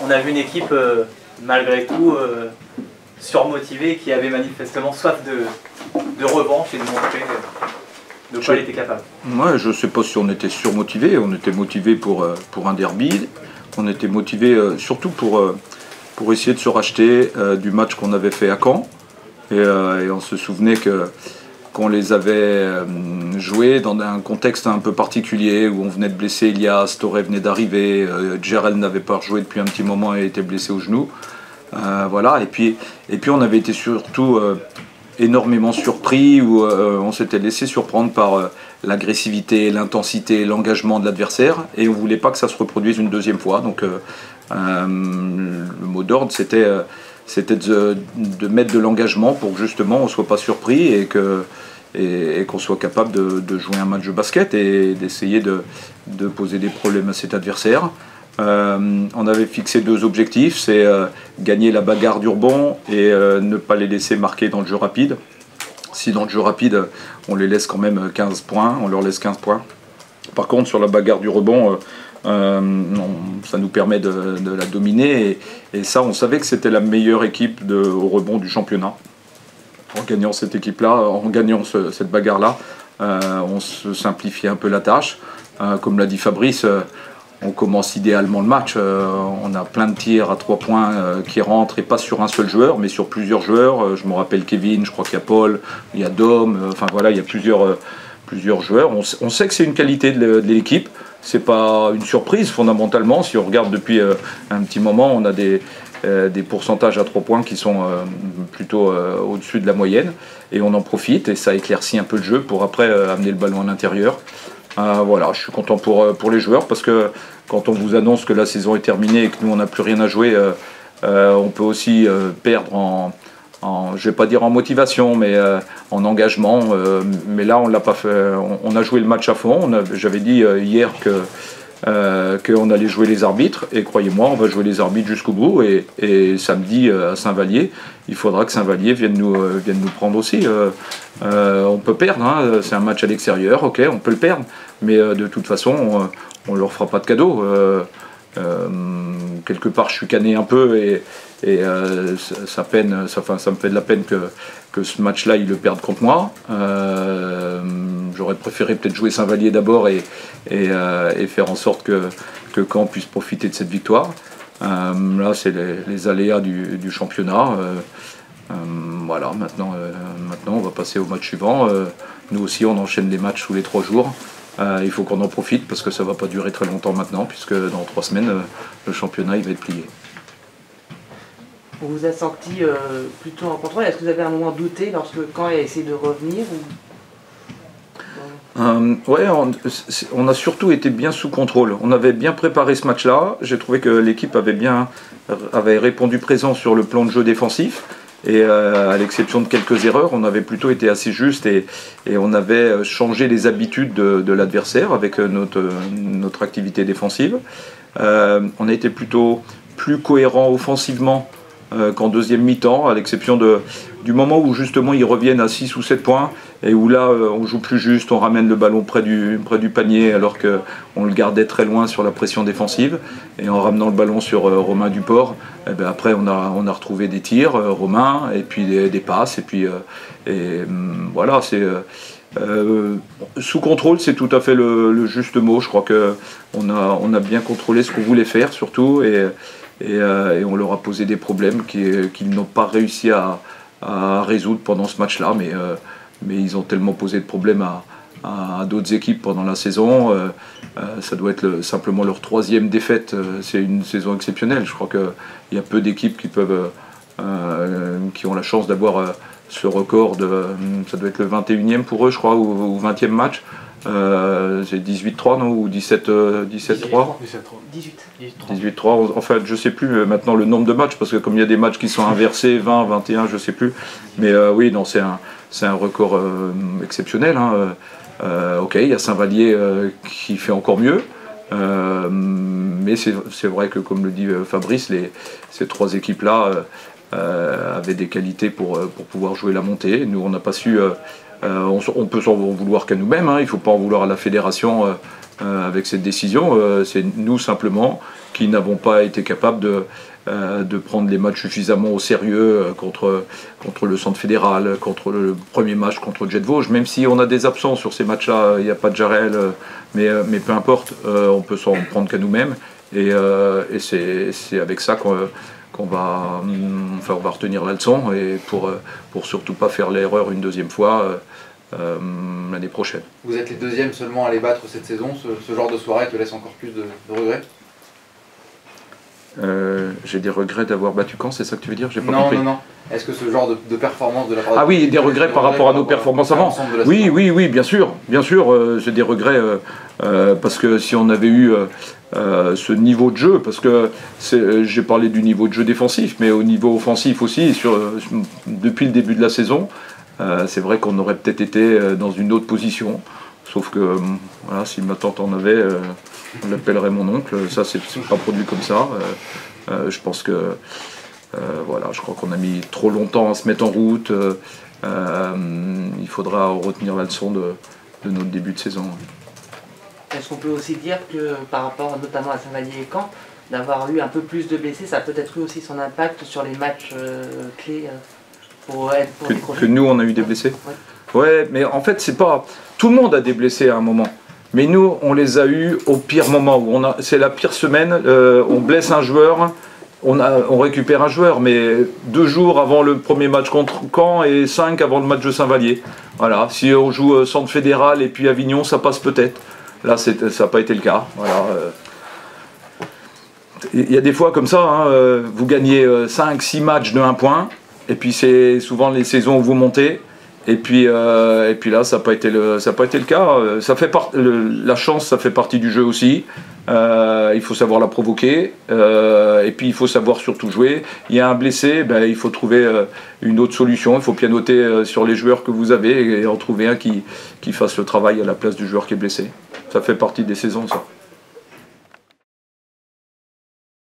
on a vu une équipe malgré tout surmotivée qui avait manifestement soif de revanche et de montrer de quoi elle était capable. Ouais, je ne sais pas si on était surmotivé, on était motivé pour un derby, on était motivé surtout pour essayer de se racheter du match qu'on avait fait à Caen. Et on se souvenait qu'on les avait joués dans un contexte un peu particulier où on venait de blesser Elias, Torre venait d'arriver, Djerel n'avait pas rejoué depuis un petit moment et était blessé au genou. Voilà. Et puis on avait été surtout énormément surpris où on s'était laissé surprendre par l'agressivité, l'intensité, l'engagement de l'adversaire et on ne voulait pas que ça se reproduise une deuxième fois. Donc le mot d'ordre c'était de mettre de l'engagement pour que justement on ne soit pas surpris et qu'on soit capable de jouer un match de basket et d'essayer de poser des problèmes à cet adversaire. On avait fixé 2 objectifs, c'est gagner la bagarre du rebond et ne pas les laisser marquer dans le jeu rapide. Si dans le jeu rapide on les laisse quand même 15 points, on leur laisse 15 points. Par contre sur la bagarre du rebond, ça nous permet de la dominer et ça on savait que c'était la meilleure équipe au rebond du championnat. En gagnant cette équipe-là, en gagnant cette bagarre-là, on se simplifiait un peu la tâche. Comme l'a dit Fabrice, on commence idéalement le match. On a plein de tirs à 3 points qui rentrent et pas sur un seul joueur, mais sur plusieurs joueurs. Je me rappelle Kevin, je crois qu'il y a Paul, il y a Dom, enfin voilà, il y a plusieurs joueurs. On sait que c'est une qualité de l'équipe. C'est pas une surprise fondamentalement. Si on regarde depuis un petit moment, on a des pourcentages à 3 points qui sont plutôt au-dessus de la moyenne et on en profite et ça éclaircit un peu le jeu pour après amener le ballon à l'intérieur. Voilà, je suis content pour les joueurs parce que quand on vous annonce que la saison est terminée et que nous on n'a plus rien à jouer, on peut aussi perdre je ne vais pas dire en motivation, mais en engagement. Mais là, on l'a pas fait. On a joué le match à fond. J'avais dit hier qu'on allait jouer les arbitres. Et croyez-moi, on va jouer les arbitres jusqu'au bout. Et samedi, à Saint-Vallier, il faudra que Saint-Vallier vienne nous prendre aussi. On peut perdre. Hein, c'est un match à l'extérieur. Ok, on peut le perdre. Mais de toute façon, on ne leur fera pas de cadeau. Quelque part, je suis cané un peu et ça me fait de la peine que ce match-là, ils le perdent contre moi. J'aurais préféré peut-être jouer Saint-Vallier d'abord et faire en sorte que Caen puisse profiter de cette victoire. Là, c'est les aléas du championnat. Voilà, maintenant, on va passer au match suivant. Nous aussi, on enchaîne les matchs tous les 3 jours. Il faut qu'on en profite parce que ça ne va pas durer très longtemps maintenant, puisque dans 3 semaines, le championnat il va être plié. On vous a senti plutôt en contrôle. Est-ce que vous avez un moment douté lorsque Caen a essayé de revenir Ouais, on a surtout été bien sous contrôle. On avait bien préparé ce match-là. J'ai trouvé que l'équipe avait répondu présent sur le plan de jeu défensif. Et à l'exception de quelques erreurs, on avait plutôt été assez juste et on avait changé les habitudes de l'adversaire avec notre activité défensive. On a été plutôt plus cohérent offensivement qu'en deuxième mi-temps, à l'exception du moment où justement ils reviennent à 6 ou 7 points et où là on joue plus juste, on ramène le ballon près du panier alors qu'on le gardait très loin sur la pression défensive et en ramenant le ballon sur Romain Duport, et bien après on a retrouvé des tirs, Romain, et puis des passes voilà, c'est sous contrôle, c'est tout à fait le juste mot. Je crois qu'on a bien contrôlé ce qu'on voulait faire surtout et on leur a posé des problèmes qu'ils n'ont pas réussi à résoudre pendant ce match-là, mais ils ont tellement posé de problèmes à d'autres équipes pendant la saison. Ça doit être simplement leur 3e défaite. C'est une saison exceptionnelle. Je crois qu'il y a peu d'équipes qui ont la chance d'avoir ce record ça doit être le 21e pour eux, je crois, ou 20e match. C'est 18-3, non, ou 17-3 18-3, enfin je sais plus maintenant le nombre de matchs, parce que comme il y a des matchs qui sont inversés, 20, 21, je sais plus. Mais oui, non, c'est un record exceptionnel. Hein. Ok, il y a Saint-Vallier qui fait encore mieux. Mais c'est vrai que, comme le dit Fabrice, ces 3 équipes-là avait des qualités pour pouvoir jouer la montée. Nous, on n'a pas su. On peut s'en vouloir qu'à nous-mêmes, hein, il ne faut pas en vouloir à la fédération avec cette décision. C'est nous simplement qui n'avons pas été capables de prendre les matchs suffisamment au sérieux contre le centre fédéral, contre le premier match contre le Jet Vosges. Même si on a des absents sur ces matchs-là, il n'y a pas de Jarel, mais peu importe, on peut s'en prendre qu'à nous-mêmes. Et c'est avec ça qu'on va retenir la leçon et pour surtout pas faire l'erreur une deuxième fois l'année prochaine. Vous êtes les deuxièmes seulement à les battre cette saison. Ce genre de soirée te laisse encore plus de regrets? J'ai des regrets d'avoir battu Caen, c'est ça que tu veux dire? J'ai pas compris. Non. Est-ce que ce genre de performance de la part de... Ah oui, des regrets par rapport à nos performances avant. Oui, bien sûr, j'ai des regrets parce que si on avait eu ce niveau de jeu, parce que j'ai parlé du niveau de jeu défensif, mais au niveau offensif aussi, depuis le début de la saison, c'est vrai qu'on aurait peut-être été dans une autre position. Sauf que voilà, si ma tante en avait, on l'appellerait mon oncle. Ça, c'est pas produit comme ça. Je pense que voilà, je crois qu'on a mis trop longtemps à se mettre en route. Il faudra retenir la leçon de notre début de saison. Est-ce qu'on peut aussi dire que par rapport notamment à Saint-Vallier et Caen, d'avoir eu un peu plus de blessés, ça a peut-être eu aussi son impact sur les matchs clés pour que nous, on a eu des blessés? Ouais, mais en fait, c'est pas... Tout le monde a des blessés à un moment. Mais nous, on les a eus au pire moment. C'est la pire semaine. On blesse un joueur, on récupère un joueur, mais 2 jours avant le premier match contre Caen et 5 avant le match de Saint-Vallier. Voilà. Si on joue centre fédéral et puis Avignon, ça passe peut-être. Là, ça n'a pas été le cas. Voilà. Il y a des fois comme ça, hein, vous gagnez 5-6 matchs de 1 point, et puis c'est souvent les saisons où vous montez. Et puis là, ça n'a pas été le cas. La chance, ça fait partie du jeu aussi. Il faut savoir la provoquer. Et puis, il faut savoir surtout jouer. Il y a un blessé, il faut trouver une autre solution. Il faut pianoter sur les joueurs que vous avez et en trouver un qui fasse le travail à la place du joueur qui est blessé. Ça fait partie des saisons, ça.